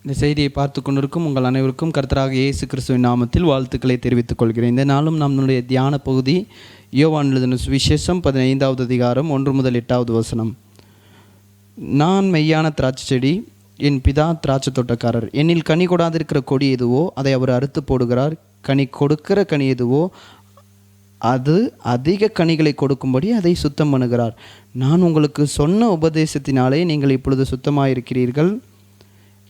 இந்த செய்தியை பார்த்து கொண்டிருக்கும் உங்கள் அனைவருக்கும் கர்த்தராக இயேசு கிறிஸ்துவின் நாமத்தில் வாழ்த்துக்களை தெரிவித்துக் கொள்கிறேன். இந்த நாளும் நம்முடைய தியான பகுதி யோவான் எழுதின சுவிசேஷம் 15வது அதிகாரம் 1 முதல் 8வது வசனம். நான் மெய்யான திராட்சை செடி, என் பிதா திராட்சை தோட்டக்காரர். என்னில் கனி கொடாதிருக்கிற கொடி எதுவோ அதை அவர் அறுத்து போடுகிறார். கனி கொடுக்கிற கனி எதுவோ அது அதிக கனிகளை கொடுக்கும்படி அதை சுத்தம் பண்ணுகிறார். நான் உங்களுக்கு சொன்ன உபதேசத்தினாலே நீங்கள் இப்பொழுது சுத்தமாயிருக்கிறீர்கள்.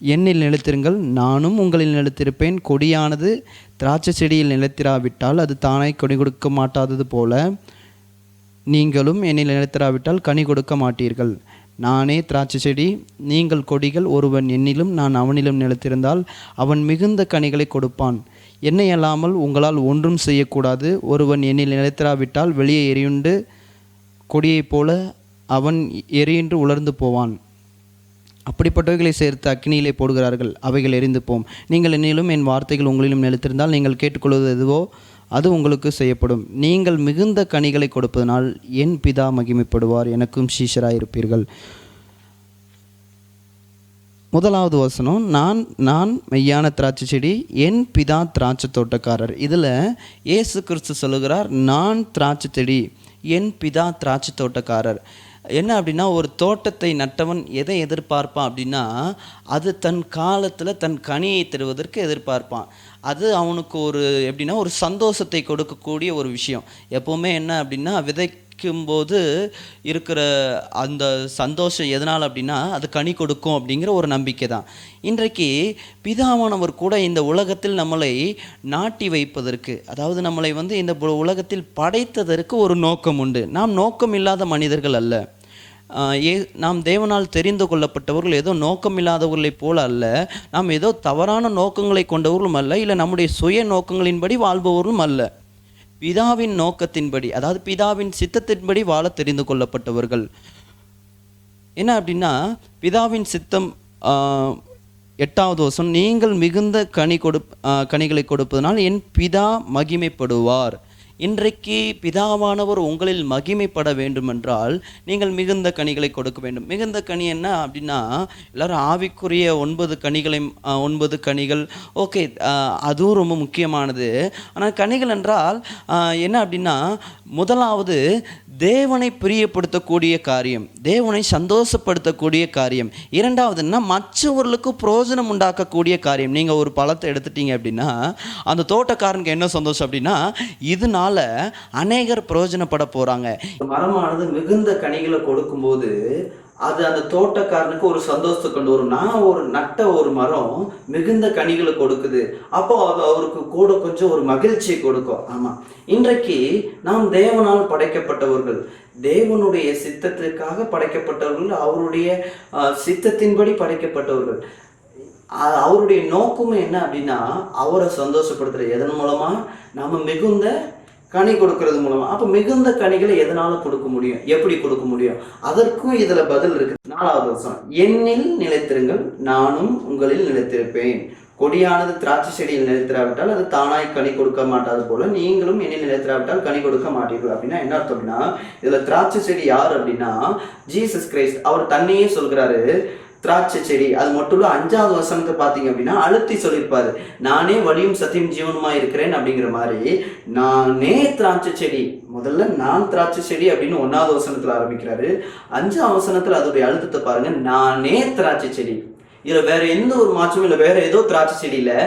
என்னில் நிலைத்திருங்கள், நானும் உங்களில் நிலைத்திருப்பேன். கொடியானது திராட்சை செடியில் நிலைத்திராவிட்டால் அது தானே கனி கொடுக்க மாட்டாதது போல நீங்களும் என்னில் நிலைத்திராவிட்டால் கனி கொடுக்க மாட்டீர்கள். நானே திராட்சை செடி, நீங்கள் கொடிகள். ஒருவன் என்னிலும் நான் அவனிலும் நிலைத்திருந்தால் அவன் மிகுந்த கனிகளை கொடுப்பான். என்னை அல்லாமல் உங்களால் ஒன்றும் செய்யக்கூடாது. ஒருவன் என்னில் நிலைத்திராவிட்டால் வெளியே எரியுண்டு கொடியைப் போல அவன் எரியுண்டு உலர்ந்து போவான். அப்படிப்பட்டவைகளை சேர்த்து அக்னியிலே போடுகிறார்கள், அவைகள் எரிந்து போம். நீங்கள் என்னிலும் என் வார்த்தைகள் உங்களிலும் நிலைத்திருந்தால் நீங்கள் கேட்டுக்கொள்வது எதுவோ அது உங்களுக்கு செய்யப்படும். நீங்கள் மிகுந்த கனிகளை கொடுப்பதனால் என் பிதா மகிமைப்படுவார், எனக்கும் சீஷராயிருப்பீர்கள். முதலாவது வசனம், நான் மெய்யான திராட்சை செடி, என் பிதா திராட்சை தோட்டக்காரர். இதில் இயேசு கிறிஸ்து சொல்லுகிறார், நான் திராட்சை செடி, என் பிதா திராட்சை தோட்டக்காரர். என்ன அப்படின்னா, ஒரு தோட்டத்தை நட்டவன் எதை எதிர்பார்ப்பான் அப்படின்னா, அது தன் காலத்தில் தன் கனியை தருவதற்கு எதிர்பார்ப்பான். அது அவனுக்கு ஒரு எப்படின்னா ஒரு சந்தோஷத்தை கொடுக்கக்கூடிய ஒரு விஷயம். எப்போவுமே என்ன அப்படின்னா, விதைக்கும்போது இருக்கிற அந்த சந்தோஷம் எதனால் அப்படின்னா அது கனி கொடுக்கும் அப்படிங்கிற ஒரு நம்பிக்கை தான். இன்றைக்கு பிதாவானவர் கூட இந்த உலகத்தில் நம்மளை நாட்டி வைப்பதற்கு, அதாவது நம்மளை இந்த உலகத்தில் படைத்ததற்கு ஒரு நோக்கம் உண்டு. நாம் நோக்கம் இல்லாத மனிதர்கள் அல்ல. நாம் தேவனால் தெரிந்து கொள்ளப்பட்டவர்கள் ஏதோ நோக்கம் இல்லாதவர்களைப் போல அல்ல. நாம் ஏதோ தவறான நோக்கங்களை கொண்டவர்களும் அல்ல, இல்லை நம்முடைய சுய நோக்கங்களின்படி வாழ்பவர்களும் அல்ல. பிதாவின் நோக்கத்தின்படி, அதாவது பிதாவின் சித்தத்தின்படி வாழ தெரிந்து கொள்ளப்பட்டவர்கள். என்ன அப்படின்னா, பிதாவின் சித்தம் 8வது வசனம், நீங்கள் மிகுந்த கனிகளை கொடுப்பதனால் என் பிதா மகிமைப்படுவார். இன்றைக்கு பிதாவானவர் உங்களில் மகிமைப்பட வேண்டுமென்றால் நீங்கள் மிகுந்த கனிகளை கொடுக்க வேண்டும். மிகுந்த கனி என்ன அப்படின்னா, எல்லோரும் ஆவிக்குரிய 9 கனிகள் ஓகே, அதுவும் ரொம்ப முக்கியமானது. ஆனால் கனிகள் என்றால் என்ன அப்படின்னா, முதலாவது தேவனை பிரியப்படுத்தக்கூடிய காரியம், தேவனை சந்தோஷப்படுத்தக்கூடிய காரியம். இரண்டாவதுன்னா மற்றவர்களுக்கு பிரயோஜனம் உண்டாக்கக்கூடிய காரியம். நீங்கள் ஒரு பழத்தை எடுத்துட்டீங்க அப்படின்னா அந்த தோட்டக்காரனுக்கு என்ன சந்தோஷம் அப்படின்னா, இதனால அநேகர் பிரயோஜனப்பட போகிறாங்க. மரமானது மிகுந்த கனிகளை கொடுக்கும்போது அது அந்த தோட்டக்காரனுக்கு ஒரு சந்தோஷத்தை கொண்டு வரும். நான் நட்ட ஒரு மரம் மிகுந்த கனிகளை கொடுக்குது, அப்போ அது அவருக்கு கூட கொஞ்சம் ஒரு மகிழ்ச்சியை கொடுக்கும். ஆமாம், இன்றைக்கு நாம் தேவனால் படைக்கப்பட்டவர்கள், தேவனுடைய சித்தத்திற்காக படைக்கப்பட்டவர்கள், அவருடைய சித்தத்தின்படி படைக்கப்பட்டவர்கள். அவருடைய நோக்கமும் என்ன அப்படின்னா, அவரை சந்தோஷப்படுத்துகிற எதன் மூலமா, நாம் மிகுந்த கனி கொடுக்கறது மூலமா. அப்போ மிகுந்த கனிகளை எதனால கொடுக்க முடியும், எப்படி கொடுக்க முடியும், அதற்கும் இதுல பதில் இருக்கு. 4வது வசனம், என்னில் நிலைத்திருங்கள், நானும் உங்களில் நிலைத்திருப்பேன். கொடியானது திராட்சை செடியில் நிலைத்திராவிட்டால் அது தானாய் கனி கொடுக்க மாட்டாது போல நீங்களும் என்னில் நிலைத்திராவிட்டால் கனி கொடுக்க மாட்டீர்கள். அப்படின்னா என்ன அர்த்தம் அப்படின்னா, இதுல திராட்சை செடி யார் அப்படின்னா ஜீசஸ் கிரைஸ்ட். அவர் தன்னையே சொல்கிறாரு திராட்சை செடி. அது மட்டும் இல்ல, 5வது வசனத்தை பார்த்தீங்க அப்படின்னா அழுத்தி சொல்லியிருப்பாரு, நானே வழியும் சத்தியம் ஜீவனுமா இருக்கிறேன் அப்படிங்கிற மாதிரி. நானே திராட்சை செடி, முதல்ல நான் திராட்சை செடி அப்படின்னு 1வது வசனத்துல ஆரம்பிக்கிறாரு. 5வது வசனத்துல அதோடைய அழுத்தத்தை பாருங்க, நானே திராட்சை செடி. இதுல வேற எந்த ஒரு மாற்றமும் இல்லை, வேற ஏதோ திராட்சை செடி இல்லை,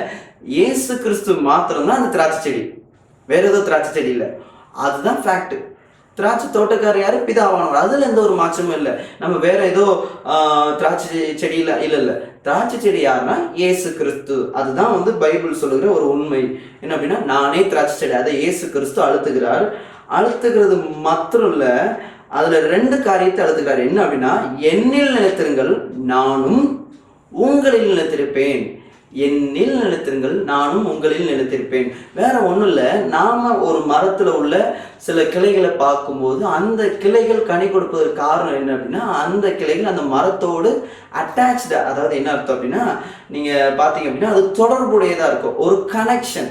இயேசு கிறிஸ்து மாத்திரம்தான் அந்த திராட்சை செடி, வேற ஏதோ திராட்சை செடி இல்லை. அதுதான் ஃபேக்ட். திராட்சை தோட்டக்காரர் யாரு? பிதாவானவர். அதுல எந்த ஒரு மாற்றமும் இல்லை. நம்ம வேற ஏதோ திராட்சை செடியில இல்ல. திராட்சை செடி யாருன்னா இயேசு கிறிஸ்து. அதுதான் பைபிள் சொல்லுகிற ஒரு உண்மை. என்ன அப்படின்னா, நானே திராட்சை செடி, அதை இயேசு கிறிஸ்து அழுத்துகிறார். அழுத்துகிறது மாத்திரம் இல்ல, அதுல 2 காரியத்தை அழுத்துக்கிறார். என்ன அப்படின்னா, என்னில் நிலைத்திருங்கள், நானும் உங்களில் நிலைத்திருப்பேன். என்னில் நிலைத்திருங்கள், நானும் உங்களில் நிலைத்திருப்பேன். வேற ஒன்றும் இல்லை. நாம ஒரு மரத்துல உள்ள சில கிளைகளை பார்க்கும்போது அந்த கிளைகள் கனி கொடுப்பதற்கு காரணம் என்ன அப்படின்னா, அந்த கிளைகள் அந்த மரத்தோடு அட்டாச்டு. அதாவது என்ன அர்த்தம் அப்படின்னா, நீங்க பார்த்தீங்க அப்படின்னா அது தொடர்புடையதா இருக்கும், ஒரு கனெக்ஷன்.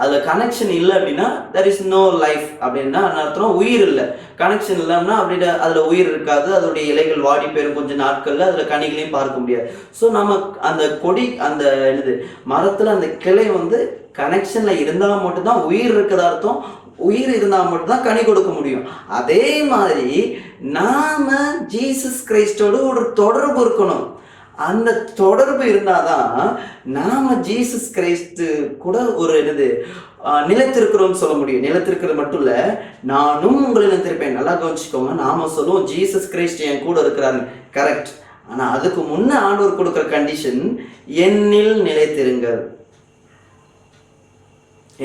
அதில் கனெக்ஷன் இல்லை அப்படின்னா there is no life அப்படின்னா அர்த்தம் உயிர் இல்லை. கனெக்ஷன் இல்லைன்னா அப்படி அதில் உயிர் இருக்காது, அதோடைய இலைகள் வாடி போயிடும் கொஞ்சம் நாட்களில், அதில் கனிகளையும் பார்க்க முடியாது. ஸோ நம்ம அந்த கொடி அந்த என்னது மரத்தில் அந்த கிளை வந்து கனெக்ஷனில் இருந்தால் மட்டும்தான் உயிர் இருக்கிறதா அர்த்தம். உயிர் இருந்தால் மட்டும்தான் கனி கொடுக்க முடியும். அதே மாதிரி நாம ஜீசஸ் கிரைஸ்டோடு ஒரு தொடர்பு இருக்கணும். அந்த தொடர்பு இருந்தாதான் நாம ஜீசஸ் கிரைஸ்து கூட ஒரு என்னது நிலைத்திருக்கிறோம்னு சொல்ல முடியும். நிலைத்திருக்கிறது மட்டும் இல்ல, நானும் உங்களை நிலைத்திருப்பேன். நல்லா கவனிச்சுக்கோங்க, நாம சொல்லுவோம் ஜீசஸ் கிரைஸ்ட் என் கூட இருக்கிறாரு, கரெக்ட். ஆனா அதுக்கு முன்ன ஆண்டவர் கொடுக்கிற கண்டிஷன் என்னில் நிலைத்திருங்கள்,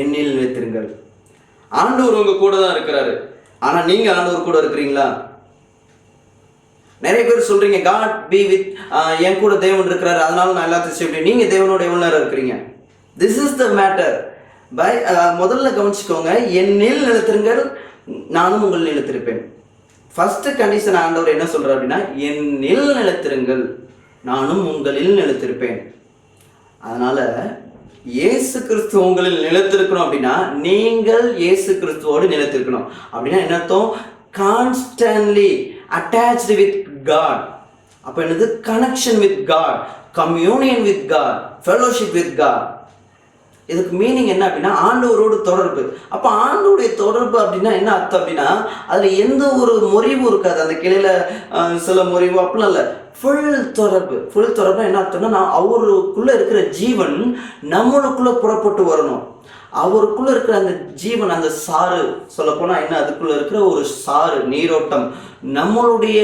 என்னில் நிலைத்திருங்கள். ஆண்டவர் உங்க கூட தான் இருக்கிறாரு, ஆனா நீங்க ஆண்டவர் கூட இருக்கிறீங்களா? நிறைய பேர் சொல்றீங்க காட் பி வித், என் கூட தேவன் இருக்கிறாரு அதனால நான் எல்லாத்தையும் செய்ய. நீங்க தேவனோட எவ்வளவு நேரம் இருக்கிறீங்க? This is the matter. முதல்ல கவனிச்சுக்கோங்க, என்னில் நிலைத்திருங்கள் நானும் உங்கள் நிலைத்திருப்பேன். ஃபர்ஸ்ட் கண்டிஷன் ஆண்டவர் என்ன சொல்றாரு அப்படின்னா என்னில் நிலைத்திருங்கள் நானும் உங்களில் நிலைத்திருப்பேன். அதனால இயேசு கிறிஸ்து உங்களில் நிலைத்திருக்கணும் அப்படின்னா நீங்கள் இயேசு கிறிஸ்துவோடு நிலைத்திருக்கணும். அப்படின்னா என்ன அர்த்தம்? Constantly attached with God. அப்போ என்னது? Connection with God, communion with God, fellowship with God. இதுக்கு மீனிங் என்ன அப்படின்னா ஆண்டவரோடு தொடர்பு. அப்போ ஆண்டவருடைய தொடர்பு அப்படின்னா என்ன அர்த்தம் அப்படின்னா அதில் எந்த ஒரு முறிவும் இருக்காது. அந்த கிளையில சில முறிவு அப்படிலாம் இல்லை, ஃபுல் தொடர்பு. ஃபுல் தொடர்பு என்ன அர்த்தம்னா நான் அவருக்குள்ள இருக்கிற ஜீவன் நம்மளுக்குள்ள புறப்பட்டு வரணும். அவருக்குள்ள இருக்கிற அந்த ஜீவன், அந்த சாறு சொல்ல போனா என்ன, அதுக்குள்ள இருக்கிற ஒரு சாறு நீரோட்டம் நம்மளுடைய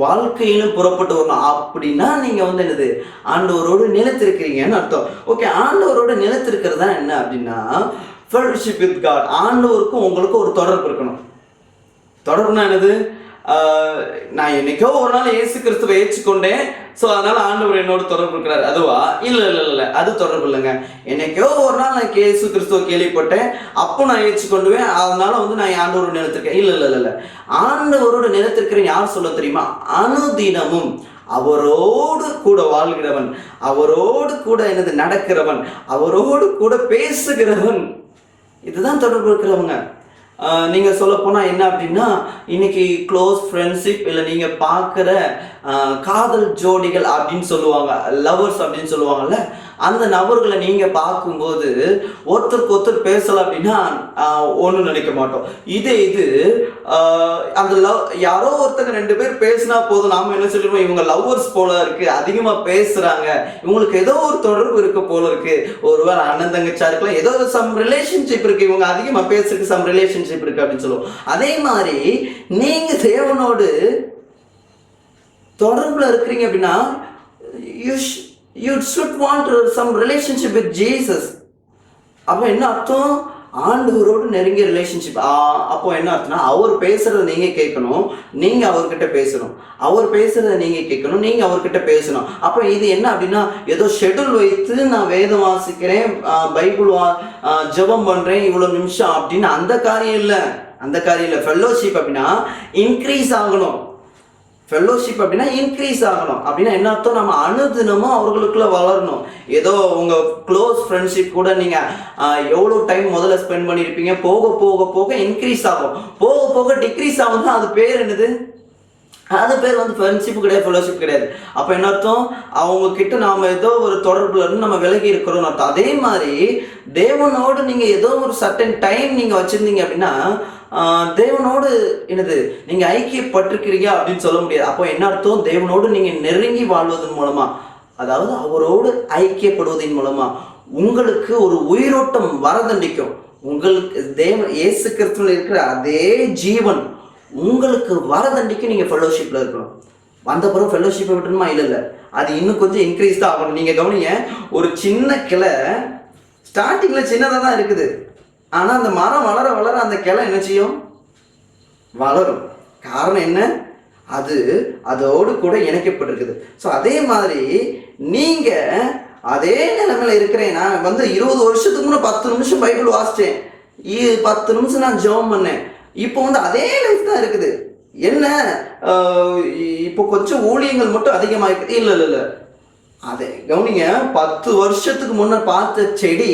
வாழ்க்கையிலும் புறப்பட்டு வரணும். அப்படின்னா நீங்க வந்து என்னது ஆண்டவரோடு நிலைத்திருக்கிறீங்கன்னு அர்த்தம். ஓகே, ஆண்டவரோடு நிலைத்திருக்கிறதா என்ன அப்படின்னா ஃபெலோஷிப் வித் காட். ஆண்டவருக்கும் உங்களுக்கும் ஒரு தொடர்பு இருக்கணும். தொடர்புனா என்னது? நான் என்னைக்கோ ஒரு நாள் இயேசு கிறிஸ்துவை ஏற்றுக்கொண்டேன், ஸோ அதனால ஆண்டவர் என்னோட தொடர்பு இருக்கிறாரு, அதுவா? இல்லை இல்லை இல்லை, அது தொடர்பு இல்லைங்க. என்னைக்கோ ஒரு நாள் நான் இயேசு கிறிஸ்துவை கேள்விப்பட்டேன், அப்போ நான் ஏற்றுக்கொண்டுவேன், அதனால வந்து நான் ஆண்டவரோட நிலைத்திருக்கேன். இல்லை இல்லை இல்லை, ஆண்டவரோட நிலைத்திருக்கிறேன் யார் சொல்ல தெரியுமா? அனுதினமும் அவரோடு கூட வாழ்கிறவன், அவரோடு கூட என்னது நடக்கிறவன், அவரோடு கூட பேசுகிறவன், இதுதான் தொடர்பு இருக்கிறவங்க. நீங்கள் சொல்ல போனால் என்ன அப்படின்னா இன்னைக்கு க்ளோஸ் ஃப்ரெண்ட்ஷிப் இல்லை நீங்கள் பார்க்குற காதல் ஜோடிகள் அப்படின்னு சொல்லுவாங்க, லவர்ஸ் அப்படின்னு சொல்லுவாங்கல்ல, அந்த நபர்களை நீங்கள் பார்க்கும்போது ஒருத்தருக்கு ஒருத்தர் பேசலை அப்படின்னா ஒன்றும் நினைக்க மாட்டோம். இது அந்த யாரோ ஒருத்தங்க ரெண்டு பேர் பேசினா போதும், நாம் என்ன சொல்லிடுவோம், இவங்க லவ்வர்ஸ் போல இருக்கு, அதிகமாக பேசுகிறாங்க, இவங்களுக்கு ஏதோ ஒரு தொடர்பு இருக்க போல இருக்கு, ஒருவேளை அண்ணன் தங்கச்சா இருக்கலாம், ஏதோ ஒரு சம் ரிலேஷன்ஷிப் இருக்கு, இவங்க அதிகமாக பேசுறதுக்கு சம் ரிலேஷன்ஷிப் இருக்கு அப்படின்னு சொல்லுவோம். அதே மாதிரி நீங்கள் தேவனோடு தொடர்புல இருக்கிறீங்க அப்படின்னா you should want some relationship with Jesus. அப்போ என்ன அர்த்தம்? ஆண்டவரோடு நெருங்கிய ரிலேஷன்ஷிப். அப்போ என்ன அர்த்தம்னா அவர் பேசுறதை நீங்க கேட்கணும், நீங்க அவர்கிட்ட பேசணும், அவர் பேசுறதை நீங்க கேட்கணும், நீங்க அவர்கிட்ட பேசணும். அப்போ இது என்ன அப்படின்னா ஏதோ ஷெட்யூல் வைத்து நான் வேதம் வாசிக்கிறேன், பைபிள் ஜெபம் பண்றேன் இவ்வளவு நிமிஷம் அப்படின்னு அந்த காரியம் இல்லை. அந்த காரியம் இல்லை. ஃபெல்லோஷிப் அப்படின்னா இன்க்ரீஸ் ஆகணும். ஃபெல்லோஷிப் அப்படின்னா இன்க்ரீஸ் ஆகணும். அப்படின்னா என்ன அர்த்தம்? நம்ம அனுதினமும் அவர்களுக்குள்ள வளரணும். ஏதோ உங்கள் க்ளோஸ் ஃப்ரெண்ட்ஷிப் கூட நீங்கள் எவ்வளோ டைம் முதல்ல ஸ்பெண்ட் பண்ணியிருப்பீங்க, போக போக போக இன்க்ரீஸ் ஆகும், போக போக டிக்ரீஸ் ஆகுதுன்னா அது பேர் என்னது? அது பேர் வந்து ஃப்ரெண்ட்ஷிப் கிடையாது, ஃபெல்லோஷிப் கிடையாது. அப்போ என்ன அர்த்தம்? அவங்க கிட்ட நாம் ஏதோ ஒரு தொடர்புல இருந்து நம்ம விலகி இருக்கிறோம்னு அர்த்தம். அதே மாதிரி தேவனோடு நீங்கள் ஏதோ ஒரு சர்டன் டைம் நீங்கள் வச்சுருந்தீங்க அப்படின்னா தேவனோடு என்னது நீங்கள் ஐக்கியப்பட்டிருக்கிறீங்க அப்படின்னு சொல்ல முடியாது. அப்போ என்ன அர்த்தம்? தேவனோடு நீங்கள் நெருங்கி வாழ்வதன் மூலமா, அதாவது அவரோடு ஐக்கியப்படுவதன் மூலமா உங்களுக்கு ஒரு உயிரோட்டம் வரதண்டிக்கும். உங்களுக்கு இயேசு கிறிஸ்துவில் இருக்கிற அதே ஜீவன் உங்களுக்கு வரதண்டிக்கும். நீங்கள் ஃபெல்லோஷிப்பில் இருக்கணும். வந்த பிறகு ஃபெல்லோஷிப்பை விட்டுணுமா? இல்லை, அது இன்னும் கொஞ்சம் இன்க்ரீஸ் தான் ஆகணும். நீங்கள் கவனிங்க, ஒரு சின்ன கிளை ஸ்டார்டிங்கில் சின்னதாக தான் இருக்குது, ஆனால் அந்த மரம் வளர வளர அந்த கிளை என்ன செய்யும்? வளரும். காரணம் என்ன? அதோடு கூட இணைக்கப்பட்டிருக்குது. ஸோ அதே மாதிரி நீங்கள் அதே நிலைமையில் இருக்கிறேன். நான் வந்து 20 வருஷத்துக்கு முன்னே 10 நிமிஷம் பைபிள் வாசித்தேன், 10 நிமிஷம் நான் ஜெபம் பண்ணேன். இப்போ வந்து அதே லைஃப் தான் இருக்குது. என்ன இப்போ கொஞ்சம் ஊழியங்கள் மட்டும் அதிகமாக இல்லை இல்லை இல்லை, அதை கவனிங்க. 10 வருஷத்துக்கு முன்னே பார்த்த செடி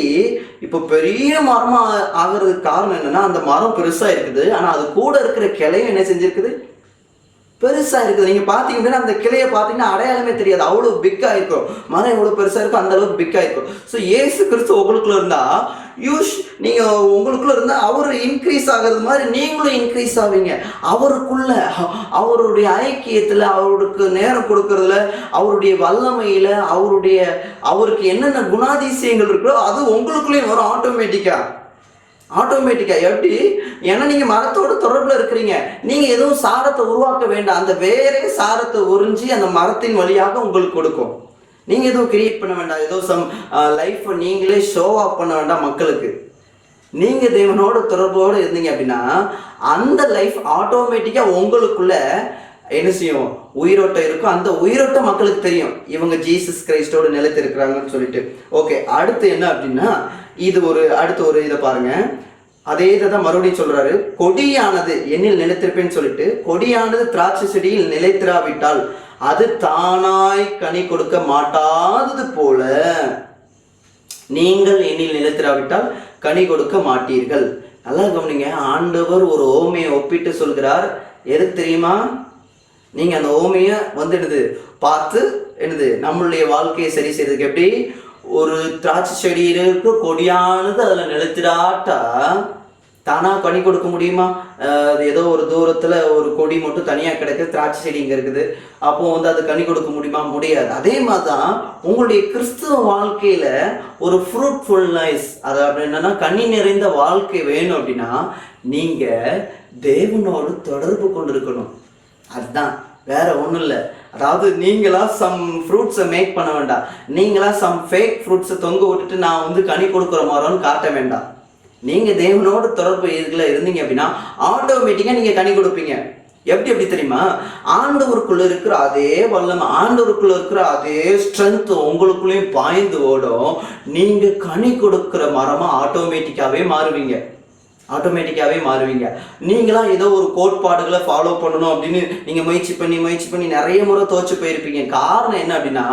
இப்போ பெரிய மரமா ஆகிறதுக்கு காரணம் என்னன்னா, அந்த மரம் பெருசா இருக்குது, ஆனா அது கூட இருக்கிற கிளையும் என்ன செஞ்சிருக்குது, பெருசா இருக்குது. நீங்க பாத்தீங்கன்னா அந்த கிளையை பாத்தீங்கன்னா அடையாளமே தெரியாது, அவ்வளவு பிக்கா இருக்கும். மரம் எவ்வளவு பெருசா இருக்கும், அந்த அளவுக்கு பிக்கா இருக்கும். ஸோ இயேசு கிறிஸ்து உங்களுக்குள்ள இருந்தா நீங்க உங்களுக்குள்ள இருந்தா அவர் இன்க்ரீஸ் ஆகிறது மாதிரி நீங்களும் இன்க்ரீஸ் ஆவீங்க. அவருக்குள்ள அவருடைய ஐக்கியத்துல, அவருக்கு நேரம் கொடுக்கறதுல, அவருடைய வல்லமையில, அவருக்கு என்னென்ன குணாதிசயங்கள் இருக்கோ அது உங்களுக்குள்ளேயும் வரும் ஆட்டோமேட்டிக்கா. எப்படி? ஏன்னா நீங்க மரத்தோட தொடர்புல இருக்கிறீங்க. நீங்க எதுவும் சாரத்தை உருவாக்க வேண்டாம், அந்த வேறே சாரத்தை உறிஞ்சி அந்த மரத்தின் வழியாக உங்களுக்கு கொடுக்கும். நீங்க எதுவும் கிரியேட் பண்ண வேண்டாம், ஏதோ சம் லைஃப் நீங்களே ஷோ ஆஃப் பண்ண வேண்டாம் மக்களுக்கு. நீங்க தேவனோட தொடர்போடு இருந்தீங்க அப்படின்னா அந்த லைஃப் ஆட்டோமேட்டிக்கா உங்களுக்குள்ள என்ன செய்யும், உயிரோட்டம் இருக்கும். அந்த உயிரோட்டம் மக்களுக்கு தெரியும், இவங்க ஜீசஸ் கிரைஸ்டோட நிலைத்து இருக்கிறாங்கன்னு சொல்லிட்டு. ஓகே, அடுத்து என்ன அப்படின்னா, அடுத்து ஒரு இதை பாருங்க. அதே இதை தான் மறுபடியும் சொல்றாரு. கொடியானது என்னில் நிலைத்திருப்பேன்னு சொல்லிட்டு, கொடியானது திராட்சை செடியில் நிலைத்திராவிட்டால் அது தானாய் கனி கொடுக்க மாட்டாதது போல நீங்கள் என்னில் நிலைத்திராவிட்டால் கனி கொடுக்க மாட்டீர்கள். நல்லா கவனிங்க, ஆண்டவர் ஒரு ஓமையை ஒப்பிட்டு சொல்கிறார். எது தெரியுமா? நீங்க அந்த ஓமையை பார்த்து நம்மளுடைய வாழ்க்கையை சரி செய்யறதுக்கு. எப்படி? ஒரு திராட்சை செடியிற்கு கொடியானது அதுல நிலைத்திராட்டா தானா கனி கொடுக்க முடியுமா? ஏதோ ஒரு தூரத்துல ஒரு கொடி மட்டும் தனியா கிடக்குது, திராட்சை செடி இங்க இருக்குது, அப்போ அது கனி கொடுக்க முடியுமா? முடியாது. அதே மாதிரிதான் உங்களுடைய கிறிஸ்துவ வாழ்க்கையில ஒரு ஃப்ரூட்ஃபுல்னஸ், அது அப்படின்னா கனி நிறைந்த வாழ்க்கை வேணும் அப்படின்னா நீங்க தேவனோடு தொடர்பு கொண்டு இருக்கணும். அதுதான், வேற ஒன்றும் இல்லை. அதாவது நீங்களா சம் ஃப்ரூட்ஸை மேக் பண்ண வேண்டாம், நீங்களா சம் ஃபேக் ஃப்ரூட்ஸை தொங்க விட்டுட்டு நான் கனி கொடுக்குற மாதிரின்னு காட்ட வேண்டாம். நீங்க தேவனோட தொடர்பு இதுல இருந்தீங்க அப்படின்னா ஆட்டோமேட்டிக்கா நீங்க கனி கொடுப்பீங்க. எப்படி தெரியுமா? ஆண்டவருக்குள்ள இருக்கிற அதே வல்லமை, ஆண்டவருக்குள்ள இருக்கிற அதே ஸ்ட்ரென்த் உங்களுக்குள்ளேயும் பாய்ந்து ஓடும். நீங்க கனி கொடுக்கிற மரமா ஆட்டோமேட்டிக்காவே மாறுவீங்க. நீங்களாம் ஏதோ ஒரு கோட்பாடுகளை ஃபாலோ பண்ணணும் அப்படின்னு நீங்க முயற்சி பண்ணி நிறைய முறை தோச்சு போயிருப்பீங்க. காரணம் என்ன அப்படின்னா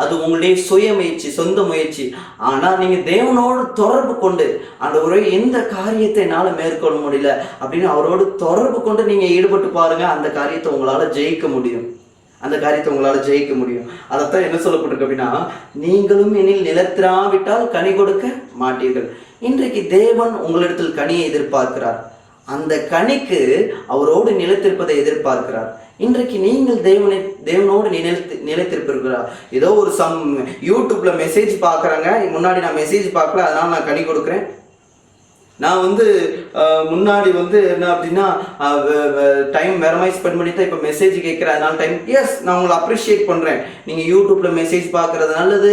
அது உங்களுடைய சுய முயற்சி, சொந்த முயற்சி. ஆனா நீங்க தேவனோடு தொடர்பு கொண்டு அந்த ஒரு எந்த காரியத்தை என்னால மேற்கொள்ள முடியல அப்படின்னு அவரோடு தொடர்பு கொண்டு நீங்க ஈடுபட்டு பாருங்க, அந்த காரியத்தை உங்களால ஜெயிக்க முடியும். அதைத்தான் என்ன சொல்லப்பட்டிருக்கு அப்படின்னா, நீங்களும் என்னில் நிலைத்திராவிட்டால் கனி கொடுக்க மாட்டீர்கள். இன்றைக்கு தேவன் உங்களிடத்தில் கனியை எதிர்பார்க்கிறார். அந்த கனிக்கு அவரோடு நிலைத்திருப்பதை எதிர்பார்க்கிறார். இன்றைக்கு நீங்கள் தேவனோடு நிலைத்திருப்பீர்களா? ஏதோ ஒரு யூடியூப்ல மெசேஜ் பார்க்குறாங்க, முன்னாடி நான் மெசேஜ் பார்க்கல அதனால நான் கனி கொடுக்குறேன். நான் முன்னாடி என்ன அப்படின்னா டைம் வேற மாதிரி ஸ்பெண்ட் பண்ணி தான் இப்போ மெசேஜ் கேட்குறேன், அதனால டைம். எஸ், நான் உங்களை அப்ரிஷியேட் பண்ணுறேன். நீங்கள் யூடியூப்ல மெசேஜ் பார்க்குறது நல்லது,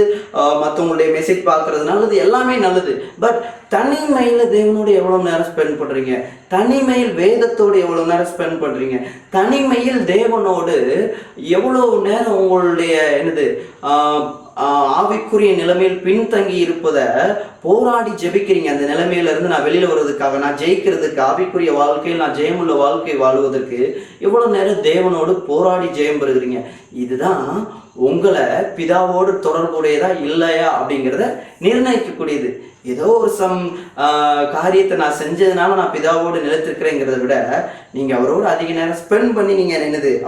மற்றவங்களுடைய மெசேஜ் பார்க்குறது நல்லது, எல்லாமே நல்லது. பட் தனிமையில் தேவனோடு எவ்வளோ நேரம் ஸ்பெண்ட் பண்ணுறீங்க? தனிமையில் வேதத்தோடு எவ்வளோ நேரம் ஸ்பெண்ட் பண்ணுறீங்க? தனிமையில் தேவனோடு எவ்வளோ நேரம் உங்களுடைய ஆவிக்குரிய நிலைமையில் பின்தங்கி இருப்பதை போராடி ஜெபிக்கிறீங்க? அந்த நிலைமையில இருந்து நான் வெளியில வர்றதுக்காக, நான் ஜெயிக்கிறதுக்கு, ஆவிக்குரிய வாழ்க்கையில் நான் ஜெயமுள்ள வாழ்க்கை வாழ்வதற்கு எவ்வளவு நேரம் தேவனோடு போராடி ஜெயம் பெறுகிறீங்க? இதுதான் உங்களை பிதாவோடு தொடர்புடையதா இல்லையா அப்படிங்கிறத நிர்ணயிக்கக்கூடியது. ஏதோ ஒரு காரியத்தை நான் செஞ்சதுனால நான் பிதாவோடு நிலைத்திருக்கிறேங்கிறத விட நீங்க அவரோடு அதிக நேரம் ஸ்பெண்ட் பண்ணி நீங்க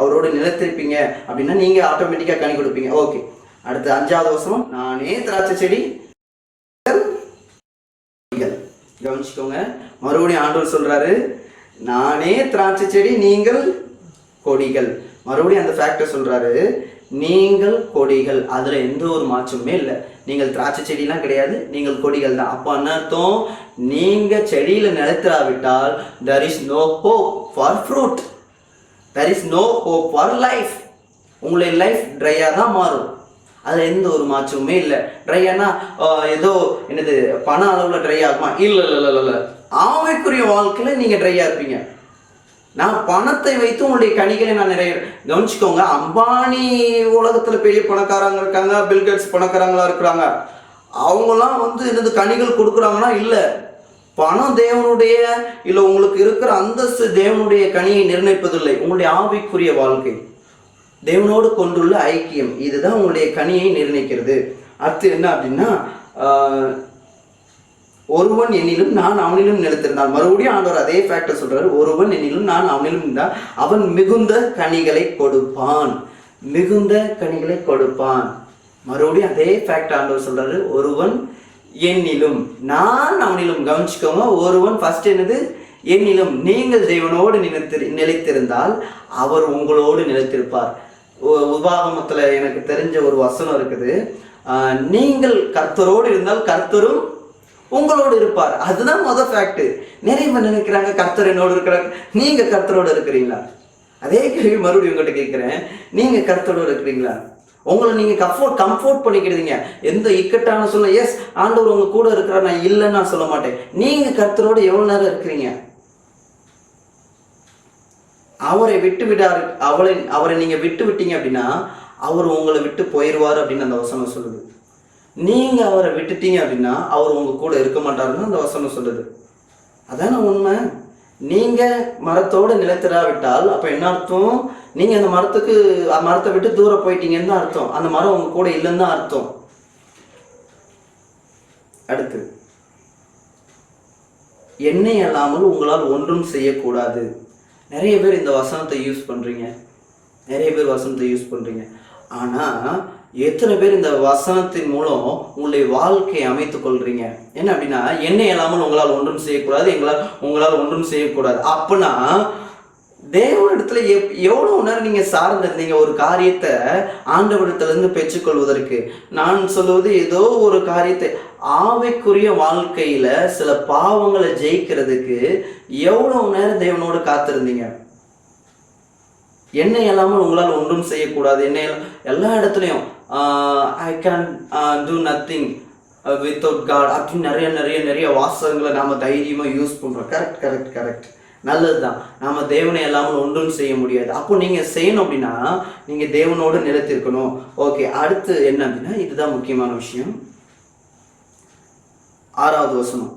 அவரோடு நிலைத்திருப்பீங்க அப்படின்னா நீங்க ஆட்டோமேட்டிக்கா கனி கொடுப்பீங்க. ஓகே, அடுத்து 5வது வசனம். நானே திராட்சை செடி, கவனிச்சுக்கோங்க. மறுபடியும் ஆண்டவர் சொல்றாரு, நானே திராட்சை செடி, நீங்கள் கொடிகள். மறுபடியும் அந்த ஃபேக்டர் சொல்றாரு, நீங்கள் கொடிகள். அதுல எந்த ஒரு மாற்றமுமே இல்லை. நீங்கள் திராட்சை செடிலாம் கிடையாது, நீங்கள் கொடிகள் தான். அப்போ என்ன அர்த்தம்? நீங்க செடியில நிலைத்திராவிட்டால் there is no hope for fruit, there is no hope for life. உங்களுடைய லைஃப் ட்ரையா தான் மாறும். அதுல எந்த ஒரு மாற்றமுமே இல்லை. ட்ரையானா ஏதோ பண அளவுல ட்ரை ஆகுமா? இல்ல. ஆவிக்குரிய வாழ்க்கையில நீங்க ட்ரையா இருப்பீங்க. நான் பணத்தை வைத்து உங்களுடைய கனிகளை நான் நிறைய கவனிச்சுக்கோங்க. அம்பானி உலகத்துல பெரிய பணக்காரங்க இருக்காங்க, பில்கேட்ஸ் பணக்காரங்களா இருக்கிறாங்க. அவங்கெல்லாம் கனிகள் கொடுக்குறாங்கன்னா இல்ல, பணம் தேவனுடைய இல்ல உங்களுக்கு இருக்கிற அந்தஸ்து தேவனுடைய கனியை நிர்ணயிப்பதில்லை. உங்களுடைய ஆவிக்குரிய வாழ்க்கை, தேவனோடு கொண்டுள்ள ஐக்கியம், இதுதான் உங்களுடைய கனியை நிர்ணயிக்கிறது. அடுத்து என்ன அப்படின்னா ஒருவன் என்னிலும் நான் அவனிலும் நிலைத்திருந்தால், மறுபடியும் ஆண்டவர் அதே ஃபேக்டர் சொல்றாரு, ஒருவன் என்னிலும் நான் அவனிலும் இருந்தால் அவன் மிகுந்த கனிகளை கொடுப்பான், மிகுந்த கனிகளை கொடுப்பான். மறுபடியும் அதே ஃபேக்டர் ஆண்டவர் சொல்றாரு, ஒருவன் என்னிலும் நான் அவனிலும். கவனிச்சுக்கோங்க, ஒருவன் ஃபர்ஸ்ட் என்னது? என்னிலும். நீங்கள் தேவனோடு நிலைத்திருந்தால் அவர் உங்களோடு நிலைத்திருப்பார். உபாகமத்துல எனக்கு தெரிஞ்ச ஒரு வசனம் இருக்குது, நீங்கள் கர்த்தரோடு இருந்தால் கர்த்தரும் உங்களோடு இருப்பார். அதுதான் முதல் ஃபேக்ட். நிறைய பேர் நினைக்கிறாங்க கர்த்தர் என்னோடு இருக்கிறாங்க. நீங்க கர்த்தரோடு இருக்கிறீங்களா? அதே கேள்வி மறுபடியும் உங்கள்கிட்ட கேட்கிறேன், நீங்க கர்த்தரோடு இருக்கிறீங்களா? உங்களை நீங்க கம்ஃபோர்ட் பண்ணிக்கிறீங்க எந்த இக்கட்டான சொல்ல. எஸ், ஆண்டவர் உங்க கூட இருக்கிறார், நான் இல்லைன்னு நான் சொல்ல மாட்டேன். நீங்க கர்த்தரோடு எவ்வளவு நேரம் இருக்கிறீங்க? அவரை விட்டு விடாரு, அவரை நீங்க விட்டு விட்டீங்க அப்படின்னா அவர் உங்களை விட்டு போயிடுவார் அப்படின்னு அந்த வசனம் சொல்லுது. நீங்க அவரை விட்டுட்டீங்க அப்படின்னா அவர் உங்க கூட இருக்க மாட்டாருன்னு அந்த வசனம் சொல்லுது. அதான உண்மை. நீங்க மரத்தோட நிலைத்திராவிட்டால் அப்ப என்ன அர்த்தம்? நீங்க அந்த மரத்தை விட்டு தூரம் போயிட்டீங்கன்னு தான் அர்த்தம். அந்த மரம் உங்க கூட இல்லைன்னு தான் அர்த்தம். அடுத்து, என்னை அல்லாமல் உங்களால் ஒன்றும் செய்யக்கூடாது. நிறைய பேர் இந்த வசனத்தை யூஸ் பண்றீங்க, ஆனா எத்தனை பேர் இந்த வசனத்தின் மூலம் உங்களுடைய வாழ்க்கையை அமைத்துக் கொள்றீங்க? என்ன அப்படின்னா, என்னை இல்லாமல் உங்களால் ஒன்றும் செய்யக்கூடாது, உங்களால் ஒன்றும் செய்யக்கூடாது. அப்பனா தேவனிடத்துல எவ்வளவு நேரம் நீங்க சார்ந்திருந்தீங்க ஒரு காரியத்தை ஆண்டவரிடத்திலிருந்து பெற்றுக்கொள்வதற்கு? நான் சொல்லுவது, ஏதோ ஒரு காரியத்தை ஆவிக்குரிய வாழ்க்கையில சில பாவங்களை ஜெயிக்கிறதுக்கு எவ்வளவு நேரம் தேவனோடு காத்திருந்தீங்க? என்னை இல்லாமல் உங்களால் ஒன்றும் செய்யக்கூடாது. என்னை எல்லா இடத்துலையும் I can do nothing without God அப்படின்னு நிறைய நிறைய நிறைய வாசகங்களை நாம தைரியமா யூஸ் பண்றோம். கரெக்ட், நல்லதுதான். நாம தேவனை இல்லாமல் ஒன்றும் செய்ய முடியாது. அப்போ நீங்க செய்யணும் அப்படின்னா நீங்க தேவனோடு நிலைத்திருக்கணும். ஓகே, அடுத்து என்ன அப்படின்னா, இதுதான் முக்கியமான விஷயம். 6வது வசனம்,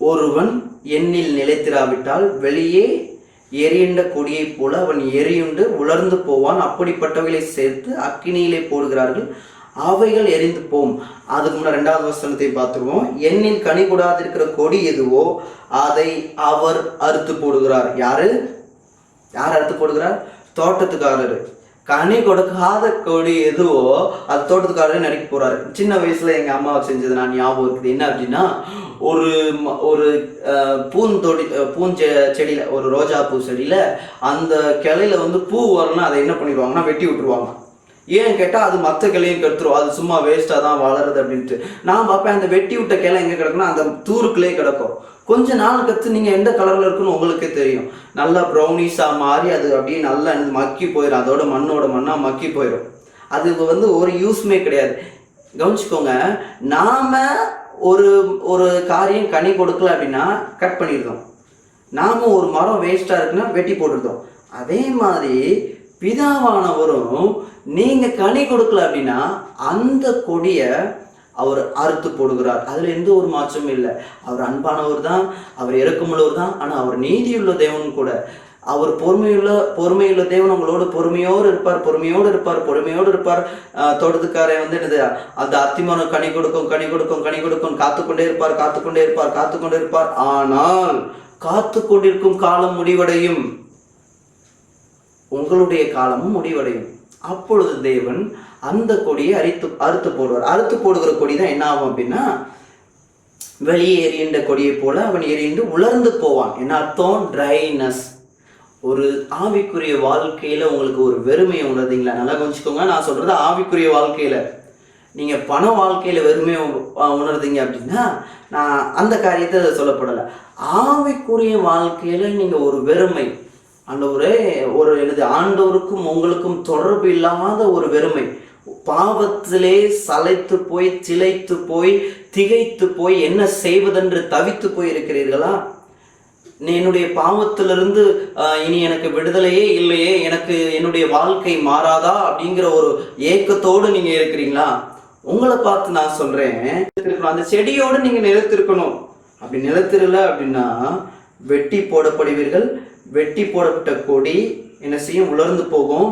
ஒருவன் என்னில் நிலைத்திராவிட்டால் வெளியே எரியுண்ட கொடியை போல அவன் எரியுண்டு உலர்ந்து போவான். அப்படிப்பட்டவைகளை சேர்த்து அக்கினியிலே போடுகிறார்கள், அவைகள் எரிந்து போம். அதுக்கு முன்னாடி 2வது வசனத்தை பார்த்துருவோம். எண்ணில் கனி கூடாதிருக்கிற கொடி எதுவோ அதை அவர் அறுத்து போடுகிறார். யார் அறுத்து போடுகிறார்? தோட்டத்துக்காரர். கனி கொடுக்காத கொடி எதுவோ அது தோட்டத்துக்காரரே நறுக்கி போறாரு. சின்ன வயசுல எங்க அம்மா செஞ்சது நான் ஞாபகம் இருக்குது. என்ன அப்படின்னா, ஒரு பூஞ்செடியில, ஒரு ரோஜா பூ செடியில அந்த கிளையில பூ வரணும்னா அதை என்ன பண்ணிடுவாங்கன்னா வெட்டி விட்டுருவாங்க. ஏன்னு கேட்டால் அது மற்ற கிளையும் கெடுத்துரும், அது சும்மா வேஸ்ட்டாக தான் வளருது அப்படின்ட்டு. நான் பார்ப்பேன், அந்த வெட்டி விட்ட கிளை எங்கே கிடக்குன்னா அந்த தூருக்குள்ளே கிடக்கும். கொஞ்ச நாள் கற்று நீங்கள் எந்த கலரில் இருக்குன்னு உங்களுக்கே தெரியும். நல்லா ப்ரௌனிஷாக மாறி அது அப்படியே நல்லா மக்கி போயிடும், அதோட மண்ணாக மக்கி போயிடும். அது ஒரு யூஸ்மே கிடையாது. கவனிச்சுக்கோங்க, நாம் ஒரு காரியம் கனி கொடுக்கல அப்படின்னா கட் பண்ணிடுறோம். நாம் ஒரு மரம் வேஸ்ட்டாக இருக்குன்னா வெட்டி போட்டுருந்தோம். அதே மாதிரி பிதாவானவரும் நீங்க கனி கொடுக்கல அப்படின்னா அந்த கொடியை அவர் அறுத்து போடுகிறார். அதுல எந்த ஒரு மாற்றமும் இல்லை. அவர் அன்பானவர் தான், அவர் இரக்கமுள்ளவர் தான், ஆனா அவர் நீதியுள்ள தேவன் கூட. அவர் பொறுமையுள்ள தேவன் உங்களோடு பொறுமையோடு இருப்பார். தோட்டத்துக்காரை என்னது, அந்த அத்திமரம் கனி கொடுக்கும் காத்துக்கொண்டே இருப்பார். ஆனால் காத்து கொண்டிருக்கும் காலம் முடிவடையும், உங்களுடைய காலமும் முடிவடையும். அப்பொழுது தேவன் அந்த கொடியை அறுத்து போடுவார். அறுத்து போடுகிற கொடி தான் என்ன ஆகும் அப்படின்னா, வெளியே எரிகின்ற கொடியை போல அவன் எரிந்து உலர்ந்து போவான். என்ன அர்த்தம்? ட்ரைனஸ். ஒரு ஆவிக்குரிய வாழ்க்கையில உங்களுக்கு ஒரு வெறுமையை உணர்ந்தீங்களா? நல்லா கொஞ்சிக்கோங்க, நான் சொல்றது ஆவிக்குரிய வாழ்க்கையில. நீங்க பண வாழ்க்கையில வெறுமையை உணர்ந்தீங்க அப்படின்னா நான் அந்த காரியத்தை சொல்லப்படலை. ஆவிக்குரிய வாழ்க்கையில நீங்க ஒரு வெறுமை, ஆண்டவருக்கும் உங்களுக்கும் தொடர்பு இல்லாத ஒரு வெறுமை, பாவத்திலே சளைத்து போய் திளைத்து போய் திகைத்து போய் என்ன செய்வதென்று தவித்து போய் இருக்கிறீர்களா? என்னுடைய பாவத்திலிருந்து இனி எனக்கு விடுதலையே இல்லையே, எனக்கு என்னுடைய வாழ்க்கை மாறாதா அப்படிங்கிற ஒரு ஏக்கத்தோடு நீங்க இருக்கிறீங்களா? உங்களை பார்த்து நான் சொல்றேன், அந்த செடியோடு நீங்க நிலைத்திருக்கணும். அப்படி நிலைத்திரல அப்படின்னா வெட்டி போடப்படுவீர்கள். வெட்டி போடப்பட்ட கொடி என்ன செய்யும்? உலர்ந்து போகும்.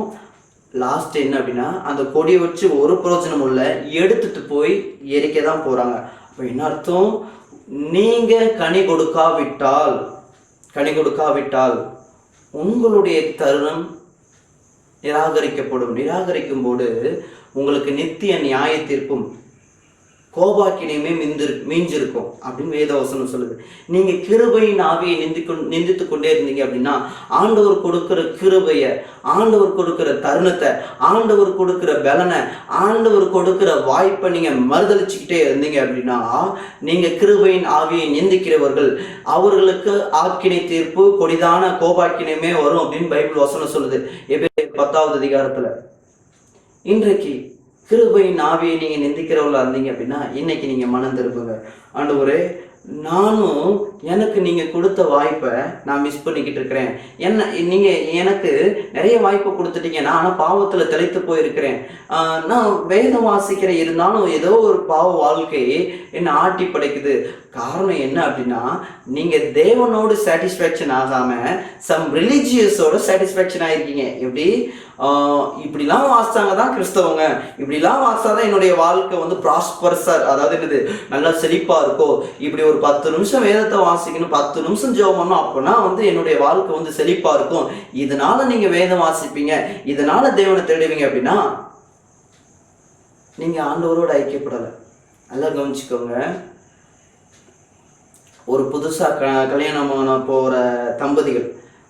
லாஸ்ட் என்ன அப்படின்னா, அந்த கொடியை வச்சு ஒரு பிரயோஜனம் இல்லை, எடுத்துட்டு போய் எரிக்க தான் போறாங்க. அப்போ என்ன அர்த்தம்? நீங்க கனி கொடுக்காவிட்டால் உங்களுடைய தருணம் நிராகரிக்கும் போது உங்களுக்கு நித்திய நியாய தீர்ப்பும் கோபாக்கினையுமே மீஞ்சிருக்கும் அப்படின்னு வேதவசனம் சொல்லுது. நீங்க கிருபையின் ஆவியை நிந்தித்து கொண்டே இருந்தீங்க அப்படின்னா, ஆண்டவர் கொடுக்கிற கிருபைய, ஆண்டவர் கொடுக்கிற தருணத்தை, ஆண்டவர் கொடுக்கிற பலனை, ஆண்டவர் கொடுக்கிற வாய்ப்பை நீங்க மறுதளிச்சுக்கிட்டே இருந்தீங்க அப்படின்னா, நீங்க கிருபையின் ஆவியை நிந்திக்கிறவர்கள், அவர்களுக்கு ஆக்கினை தீர்ப்பு கொடிதான கோபாக்கினையுமே வரும் அப்படின்னு பைபிள் வசனம் சொல்லுது எபிரேயர் 10வது அதிகாரத்துல. இன்றைக்கு கிருபையின் ஆவியை நீங்க நிந்திக்கிறவங்களா இருந்தீங்க அப்படின்னா, இன்னைக்கு நீங்க மனம் திரும்புங்க. ஆண்டவரே, நானும் எனக்கு நீங்க கொடுத்த வாய்ப்பை நான் மிஸ் பண்ணிக்கிட்டு இருக்கிறேன். நீங்க எனக்கு நிறைய வாய்ப்பை கொடுத்துட்டீங்க, நான் ஆனா பாவத்துல தெளித்து போயிருக்கிறேன். நான் வேதம் வாசிக்கிறேன், இருந்தாலும் ஏதோ ஒரு பாவ வாழ்க்கை என்ன ஆட்டி படைக்குது. காரணம் என்ன அப்படின்னா, நீங்க தேவனோடு சாட்டிஸ்ஃபேக்ஷன் ஆகாம சம் ரிலீஜியஸோட சாட்டிஸ்ஃபேக்ஷன் ஆயிருக்கீங்க. எப்படி இப்படிலாம் வாசிச்சாங்க தான் கிறிஸ்தவங்க, இப்படிலாம் வாசிச்சாதான் என்னுடைய வாழ்க்கை வந்து ப்ராஸ்பரஸா, அதாவது என்னது நல்லா செழிப்பா இருக்கும். இப்படி ஒரு 10 நிமிஷம் வேதத்தை வாசிக்கணும், 10 நிமிஷம் ஜெபம் பண்ணணும், அப்படின்னா வந்து என்னுடைய வாழ்க்கை வந்து செழிப்பா இருக்கும். இதனால நீங்க வேதம் வாசிப்பீங்க, இதனால தேவனை தேடுவீங்க அப்படின்னா நீங்க ஆண்டவரோட ஐக்கியப்படலை. நல்லா கவனிச்சுக்கோங்க. ஒரு புதுசா கல்யாணம் போற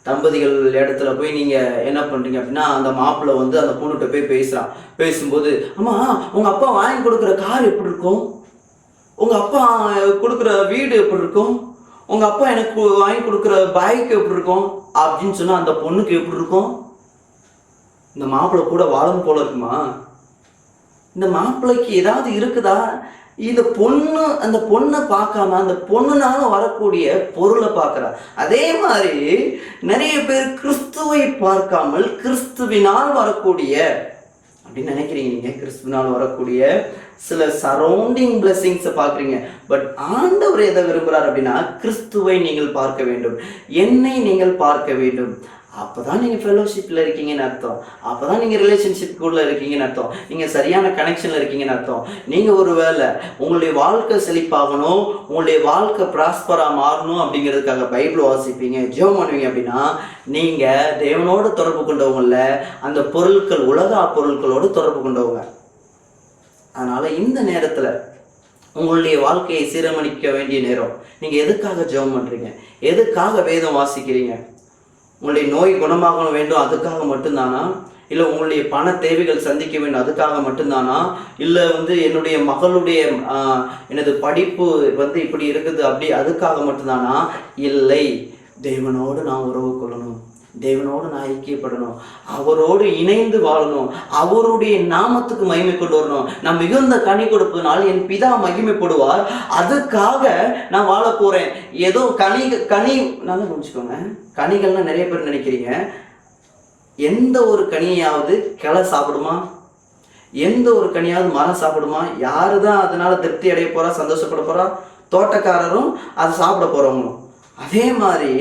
தம்பதிகள் இடத்துல போய் நீங்க என்ன பண்றீங்க அப்படின்னா, அந்த மாப்பிள்ளை வந்து அந்த பொண்ணுகிட்ட போய் பேசும்போது, அம்மா உங்க அப்பா வாங்கி கொடுக்குற கார் எப்படி இருக்கும், உங்க அப்பா கொடுக்குற வீடு எப்படி இருக்கும், உங்க அப்பா எனக்கு வாங்கி கொடுக்குற பைக் எப்படி இருக்கும் அப்படின்னு சொன்னா அந்த பொண்ணுக்கு எப்படி இருக்கும்? இந்த மாப்பிள்ளை கூட வாழும் போல இருக்குமா? இந்த மாப்பிள்ளைக்கு ஏதாவது இருக்குதா? இந்த பொண்ணு அந்த பொண்ணை பார்க்காம அந்த பொண்ணுனால வரக்கூடிய பொருளை பார்க்குறா. அதே மாதிரி நிறைய பேர் கிறிஸ்துவை பார்க்காமல் கிறிஸ்துவினால் வரக்கூடிய அப்படின்னு நினைக்கிறீங்க. நீங்க கிறிஸ்துவினால் வரக்கூடிய சில சரௌண்டிங் பிளெஸிங்ஸை பார்க்குறீங்க. பட் ஆண்டவர் எதை விரும்புகிறார் அப்படின்னா, கிறிஸ்துவை நீங்கள் பார்க்க வேண்டும், என்னை நீங்கள் பார்க்க வேண்டும். அப்போதான் நீங்கள் ஃபெலோஷிப்பில் இருக்கீங்கன்னு அர்த்தம், அப்போதான் நீங்கள் ரிலேஷன்ஷிப்புக்குள்ளே இருக்கீங்கன்னு அர்த்தம், நீங்கள் சரியான கனெக்ஷனில் இருக்கீங்கன்னு அர்த்தம். நீங்கள் ஒரு வேளை உங்களுடைய வாழ்க்கை செழிப்பாகணும், உங்களுடைய வாழ்க்கை ப்ராஸ்பராக மாறணும் அப்படிங்கிறதுக்காக பைபிள் வாசிப்பீங்க, ஜெபம் பண்ணுவீங்க அப்படின்னா, நீங்கள் தேவனோடு தொடர்பு கொண்டவங்கள அந்த பொருட்கள், உலக பொருட்களோடு தொடர்பு கொண்டவங்க. அதனால் இந்த நேரத்தில் உங்களுடைய வாழ்க்கையை சீரமைக்க வேண்டிய நேரம். நீங்கள் எதுக்காக ஜெபம் பண்ணுறீங்க, எதுக்காக வேதம் வாசிக்கிறீங்க? உங்களுடைய நோய் குணமாக வேண்டும் அதுக்காக மட்டும்தானா? இல்லை உங்களுடைய பண தேவைகள் சந்திக்க வேண்டும் அதுக்காக மட்டும்தானா? இல்லை வந்து என்னுடைய மகளுடைய எனது படிப்பு வந்து இப்படி இருக்குது அப்படி அதுக்காக மட்டும்தானா? இல்லை, தேவனோடு நான் உறவு கொள்ளணும், தேவனோடு நான் ஐக்கியப்படணும், அவரோடு இணைந்து வாழணும், அவருடைய நாமத்துக்கு மகிமை கொண்டு வரணும். நான் மிகுந்த கனி கொடுப்பதனால் என் பிதா மகிமைப்படுவார், அதுக்காக நான் வாழ போறேன். ஏதோ கனி நல்லா புரிஞ்சுக்கோங்க. கனிகள்லாம் நிறைய பேர் நினைக்கிறீங்க, எந்த ஒரு கனியாவது கிளை சாப்பிடுமா? எந்த ஒரு கனியாவது மரம் சாப்பிடுமா? யாரு தான் அதனால திருப்தி அடைய போறா, சந்தோஷப்பட போறா? தோட்டக்காரரும் அதை சாப்பிட போறவங்களும். அதே மாதிரி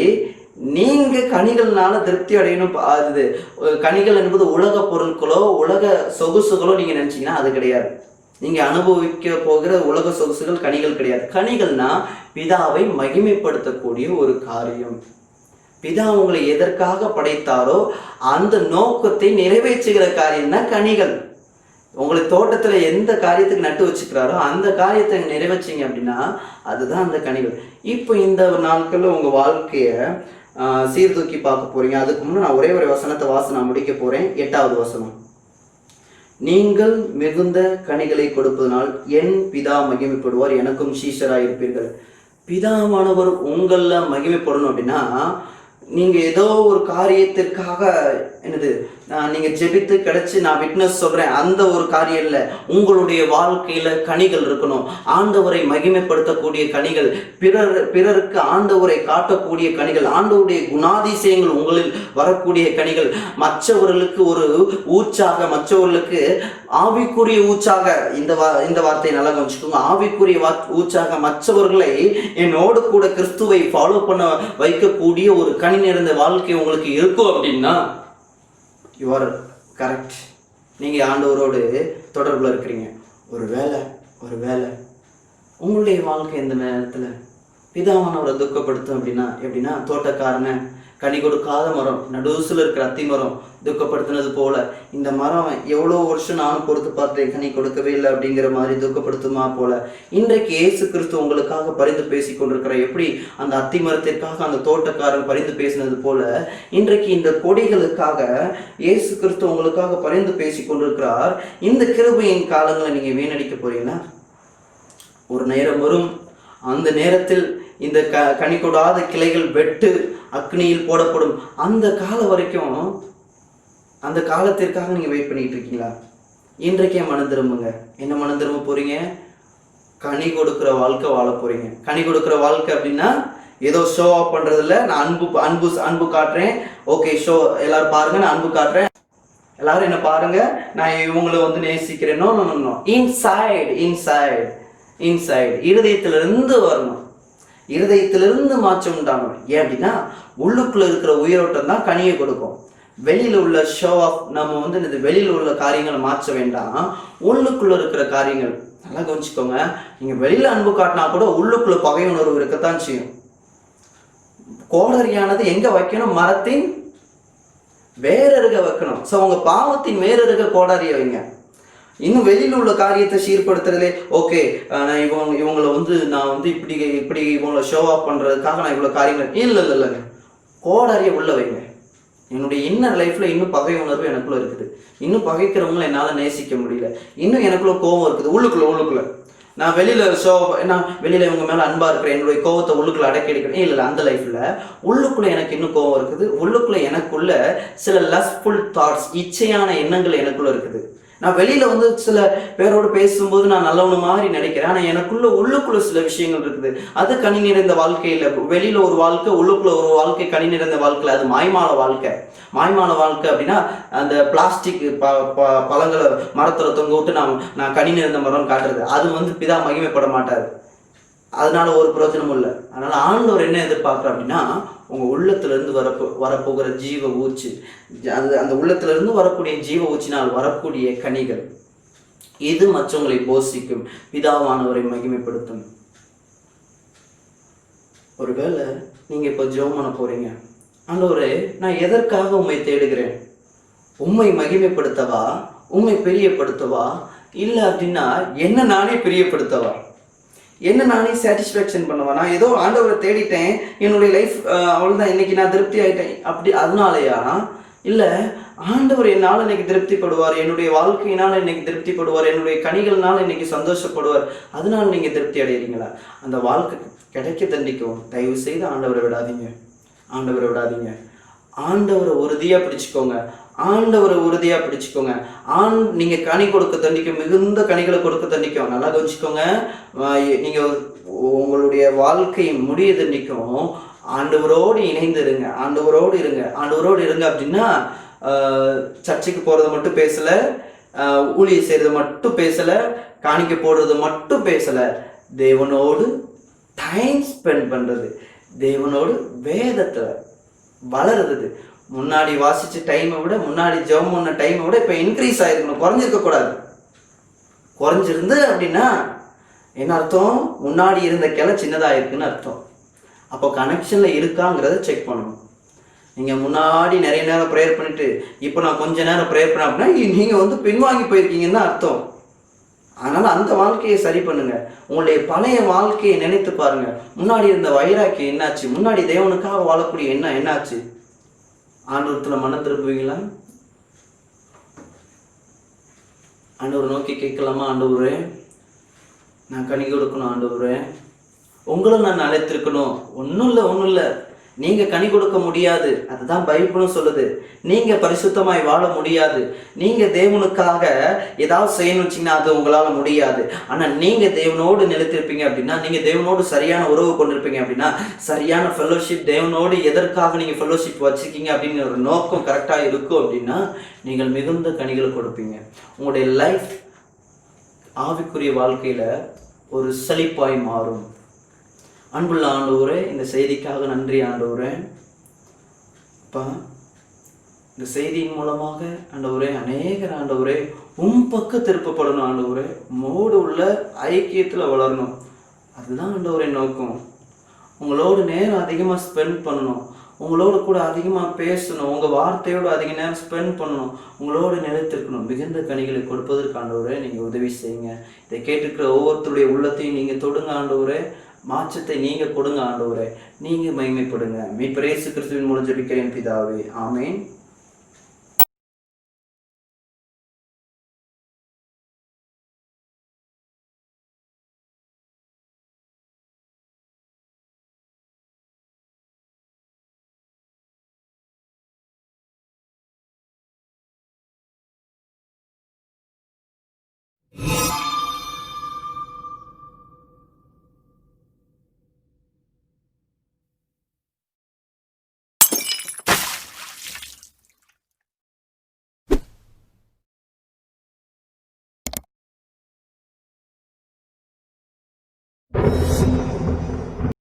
நீங்க கனிகள்னால திருப்தி அடையணும். அது கனிகள் என்பது உலக பொருட்களோ உலக சொகுசுகளோ நீங்க நினைச்சீங்கன்னா அது கிடையாது. நீங்க அனுபவிக்க போகிற உலக சொகுசுகள் கனிகள் கிடையாது. கனிகள்னா பிதாவை மகிமைப்படுத்தக்கூடிய ஒரு காரியம். பிதா உங்களை எதற்காக படைத்தாரோ அந்த நோக்கத்தை நிறைவேற்றுகிற காரியம் தான் கனிகள். உங்களை தோட்டத்துல எந்த காரியத்துக்கு நட்டு வச்சுக்கிறாரோ அந்த காரியத்தை நிறைவேற்றிங்க அப்படின்னா அதுதான் அந்த கனிகள். இப்போ இந்த நாட்கள்ல உங்க வாழ்க்கைய சீர்தூக்கி பார்க்க போறீங்க. அதுக்கு முன்னே நான் ஒரே ஒரு வசனத்தை நான் முடிக்க போறேன். 8வது வசனம், நீங்கள் மிகுந்த கனிகளை கொடுப்பதனால் என் பிதா மகிமைப்படுவார், எனக்கும் சீஷராய் இருப்பீர்கள். பிதாவானவர் உங்கள மகிமைப்படணும் அப்படின்னா நீங்க ஏதோ ஒரு காரியத்திற்காக என்னது நீங்க ஜெபித்து கிடைச்சி நான் விட்னஸ் சொல்றேன் அந்த ஒரு காரியம் இல்லை. உங்களுடைய வாழ்க்கையில கனிகள் இருக்கணும், ஆண்டவரை மகிமைப்படுத்தக்கூடிய கனிகள், பிறருக்கு ஆண்டவரை காட்டக்கூடிய கனிகள், ஆண்டவருடைய குணாதிசயங்கள் உங்களில் வரக்கூடிய கனிகள், மற்றவர்களுக்கு ஒரு ஊச்சாக, மற்றவர்களுக்கு ஆவிக்குரிய ஊச்சாக. இந்த வார்த்தையை நல்லா கவனிச்சுக்கோங்க. ஆவிக்குரிய ஊச்சாக மற்றவர்களை என்னோடு கூட கிறிஸ்துவை ஃபாலோ பண்ண வைக்கக்கூடிய ஒரு கனி நிறைந்த வாழ்க்கை உங்களுக்கு இருக்கும் அப்படின்னா யூ ஆர் கரெக்ட். நீங்கள் ஆண்டவரோடு தொடர்பில் இருக்கிறீங்க. ஒரு வேளை உங்களுடைய வாழ்க்கை இந்த நேரத்தில் பிதாவானவரை துக்கப்படுத்தும் அப்படின்னா எப்படின்னா, தோட்டக்காரனை கனி கொடுக்காத மரம், நடுசுல இருக்கிற அத்தி மரம் துக்கப்படுத்தினது போல, இந்த மரம் எவ்வளோ வருஷம் நானும் பொறுத்து பார்த்தேன், கனி கொடுக்கவே இல்லை அப்படிங்கிற மாதிரி துக்கப்படுத்துமா போல, இன்றைக்கு இயேசு கிறிஸ்து உங்களுக்காக பரிந்து பேசி கொண்டிருக்கிற, எப்படி அந்த அத்தி மரத்திற்காக அந்த தோட்டக்காரன் பரிந்து பேசினது போல, இன்றைக்கு இந்த கொடிகளுக்காக இயேசு கிறிஸ்து உங்களுக்காக பரிந்து பேசி கொண்டிருக்கிறார். இந்த கிருபையின் காலங்களை நீங்க வீணடிக்க போறீங்கன்னா, ஒரு நேரம் வரும், அந்த நேரத்தில் இந்த கனி கொடாத கிளைகள் வெட்டு அக்னியில் போடப்படும். அந்த காலம் வரைக்கும், அந்த காலத்திற்காக நீங்க வெயிட் பண்ணிட்டு இருக்கீங்களா? இன்றைக்கே மனம் திரும்புங்க. என்ன மனம் திரும்ப போறீங்க? கனி கொடுக்குற வாழ்க்கை வாழ போறீங்க. கனி கொடுக்குற வாழ்க்கை அப்படின்னா ஏதோ ஷோ ஆஃப் பண்றது இல்லை. நான் அன்பு காட்டுறேன், ஓகே ஷோ எல்லாரும் பாருங்க, நான் அன்பு காட்டுறேன், எல்லாரும் என்ன பாருங்க, நான் இவங்களை நேசிக்கிறேனோ. இன்சைடு இருதயத்திலிருந்து வரணும், இருதயத்திலிருந்து மாற்றம் உண்டாகணும். ஏன் அப்படின்னா, உள்ளுக்குள்ள இருக்கிற உயிரோட்டம் தான் கனியை கொடுக்கும். வெளியில உள்ள ஷோ ஆஃப், நம்ம இந்த வெளியில உள்ள காரியங்களை மாற்ற வேண்டாம், உள்ளுக்குள்ள இருக்கிற காரியங்கள் நல்லா கவனிச்சுக்கோங்க. நீங்க வெளியில அன்பு காட்டினா கூட உள்ளுக்குள்ள பகை உணர்வு இருக்கத்தான் செய்யும். கோடரியானது எங்க வைக்கணும்? மரத்தின் வேறருக வைக்கணும். ஸோ உங்க பாவத்தின் வேறருக கோடாரியை வைங்க. இன்னும் வெளியில் உள்ள காரியத்தை சீர்படுத்துறதுலே, ஓகே நான் இவங்களை நான் இப்படி இவங்களை ஷோ ஆஃப் பண்ணுறதுக்காக நான் இவ்வளோ காரியங்கள் இல்லைங்க. கோடாரியை உள்ள வைங்க. என்னுடைய இன்னர் லைஃப்பில் இன்னும் பகை உணர்வு எனக்குள்ளே இருக்குது. இன்னும் பகைக்கிறவங்களை என்னால் நேசிக்க முடியல. இன்னும் எனக்குள்ள கோபம் இருக்குது உள்ளுக்குள்ள. நான் வெளியில் இவங்க மேலே அன்பாக இருக்கிறேன், என்னுடைய கோபத்தை உள்ளுக்குள்ள அடக்கி எடுக்கிறேன். இல்லை, அந்த லைஃப்பில் உள்ளுக்குள்ளே எனக்கு இன்னும் கோபம் இருக்குது. உள்ளுக்குள்ளே எனக்குள்ள சில லஸ்ட்ஃபுல் தாட்ஸ், இச்சையான எண்ணங்கள் எனக்குள்ளே இருக்குது. நான் வெளியில சில பேரோடு பேசும்போது நான் நல்லவனு மாதிரி நினைக்கிறேன். ஆனா உள்ளுக்குள்ள சில விஷயங்கள் இருக்குது. அது கனி நிறைந்த வாழ்க்கையில, வெளியில ஒரு வாழ்க்கை, உள்ளுக்குள்ள ஒரு வாழ்க்கை, கனி நிறைந்த வாழ்க்கையில அது மாய்மால வாழ்க்கை. மாய்மால வாழ்க்கை அப்படின்னா, அந்த பிளாஸ்டிக் பழங்களை மரத்துல தொங்க விட்டு நான் கனி நிறைந்த மரம் காட்டுறது, அது பிதா மகிமைப்பட மாட்டாரு. அதனால ஒரு பிரயோஜனமும் இல்லை. அதனால ஆண்டவர் என்ன எதிர்பார்க்குற அப்படின்னா, உங்க உள்ளத்துல இருந்து வரப்போகிற ஜீவ ஊச்சு, அந்த உள்ளத்துல இருந்து வரக்கூடிய ஜீவ ஊச்சினால் வரக்கூடிய கனிகள், இது மற்றவங்களை போஷிக்கும், பிதாவானவரை மகிமைப்படுத்தும். ஒருவேளை நீங்க இப்ப ஜெபம் பண்ண போறீங்க, ஆண்டவரே நான் எதற்காக உம்மை தேடுகிறேன்? உம்மை மகிமைப்படுத்தவா? உம்மை பிரியப்படுத்தவா? இல்லை அப்படின்னா என்ன நானே பிரியப்படுத்தவா? என்ன நானே சாட்டிஸ்ஃபேக்ஷன் பண்ணுவேன்? நான் ஏதோ ஆண்டவரை தேடிட்டேன், என்னுடைய லைஃப் அவ்வளோதான், இன்னைக்கு நான் திருப்தி ஆகிட்டேன் அப்படி அதனாலயா? இல்லை, ஆண்டவர் என்னால் இன்னைக்கு திருப்திப்படுவார், என்னுடைய வாழ்க்கையினால் இன்னைக்கு திருப்திப்படுவார், என்னுடைய கனிகள்னால இன்னைக்கு சந்தோஷப்படுவார், அதனால நீங்கள் திருப்தி அடைகிறீங்களா? அந்த வாழ்க்கை கிடைக்க தண்டிக்கும். தயவு செய்து ஆண்டவரை விடாதீங்க. ஆண்டவரை உறுதியாக பிடிச்சிக்கோங்க. நீங்கள் கனி கொடுக்க தண்டிக்கும், மிகுந்த கனிகளை கொடுக்க தண்டிக்கும். நல்லா கவனிச்சுக்கோங்க. நீங்கள் உங்களுடைய வாழ்க்கை முடிய தண்டிக்கும். ஆண்டவரோடு இணைந்து இருங்க. ஆண்டவரோடு இருங்க அப்படின்னா, சர்ச்சைக்கு போகிறது மட்டும் பேசலை, ஊழியம் செய்கிறது மட்டும் பேசலை, காணிக்க போடுறது மட்டும் பேசலை, தேவனோடு டைம் ஸ்பெண்ட் பண்ணுறது, தேவனோடு வேதத்தில் வளருது. முன்னாடி வாசிச்ச டைமை விட, முன்னாடி ஜெபம் பண்ண டைமை விட இப்போ இன்க்ரீஸ் ஆகிருக்கணும், குறைஞ்சிருக்கக்கூடாது. குறைஞ்சிருந்து அப்படின்னா என்ன அர்த்தம்? முன்னாடி இருந்த கிளை சின்னதாக இருக்குன்னு அர்த்தம். அப்போ கனெக்ஷனில் இருக்காங்கிறத செக் பண்ணணும். நீங்கள் முன்னாடி நிறைய நேரம் ப்ரேயர் பண்ணிட்டு இப்போ நான் கொஞ்ச நேரம் ப்ரேயர் பண்ணேன் அப்படின்னா நீங்கள் பின்வாங்கி போயிருக்கீங்கன்னு அர்த்தம். அதனால் அந்த வாழ்க்கையை சரி பண்ணுங்க. உங்களுடைய பழைய வாழ்க்கையை நினைத்து பாருங்க. முன்னாடி இருந்த வைராக்கியம் என்னாச்சு? முன்னாடி தேவனுக்காக வாழக்கூடிய என்னாச்சு? ஆண்டவரத்தில் மனம் திரும்புவீங்களா? ஆண்டவர் நோக்கி கேட்கலாமா? ஆண்டவரே நான் கனி கொடுக்கணும், ஆண்டவரே உங்களை நான் அழைத்திருக்கணும். ஒன்றும் இல்லை, நீங்கள் கனி கொடுக்க முடியாது. அதுதான் பைபிளும் சொல்லுது. நீங்கள் பரிசுத்தமாய் வாழ முடியாது. நீங்கள் தேவனுக்காக ஏதாவது செய்யணும்னு வச்சிங்கன்னா அது உங்களால் முடியாது. ஆனால் நீங்கள் தேவனோடு நிலைத்திருப்பீங்க அப்படின்னா, நீங்கள் தேவனோடு சரியான உறவு கொண்டிருப்பீங்க அப்படின்னா, சரியான ஃபெல்லோஷிப், தேவனோடு எதற்காக நீங்கள் ஃபெல்லோஷிப் வச்சுருக்கீங்க அப்படிங்கிற ஒரு நோக்கம் கரெக்டாக இருக்கும் அப்படின்னா, நீங்கள் மிகுந்த கனிகளை கொடுப்பீங்க. உங்களுடைய லைஃப் ஆவிக்குரிய வாழ்க்கையில் ஒரு செழிப்பாய் மாறும். அன்புள்ள ஆண்டவரே, இந்த செய்திக்காக நன்றி ஆண்டவரே. அப்பா, இந்த செய்தியின் மூலமாக ஆண்டவரே அநேகர் ஆண்டவரே பக்கம் திருப்பப்படணும் ஆண்டவரே, உம்மோடு உள்ள ஐக்கியத்தில் வளரணும். அதுதான் ஆண்டவரே நோக்கம். உங்களோட நேரம் அதிகமாக ஸ்பெண்ட் பண்ணணும், உங்களோட கூட அதிகமாக பேசணும், உங்கள் வார்த்தையோடு அதிக நேரம் ஸ்பெண்ட் பண்ணணும், உங்களோட நிலைத்திருக்கணும். மிகுந்த கனிகளை கொடுப்பதற்கு ஆண்டவரே நீங்கள் உதவி செய்யுங்க. இதை கேட்டுக்கிற ஒவ்வொருத்தருடைய உள்ளத்தையும் நீங்கள் தொடுங்க ஆண்டவரே. மாற்றத்தை நீங்கள் கொடுங்க ஆண்டவரே. நீங்கள் மகிமைப்படுங்க. மீட்பர் இயேசு கிறிஸ்துவின் மூலம் ஜெபிக்கிறேன் பிதாவே. ஆமென்.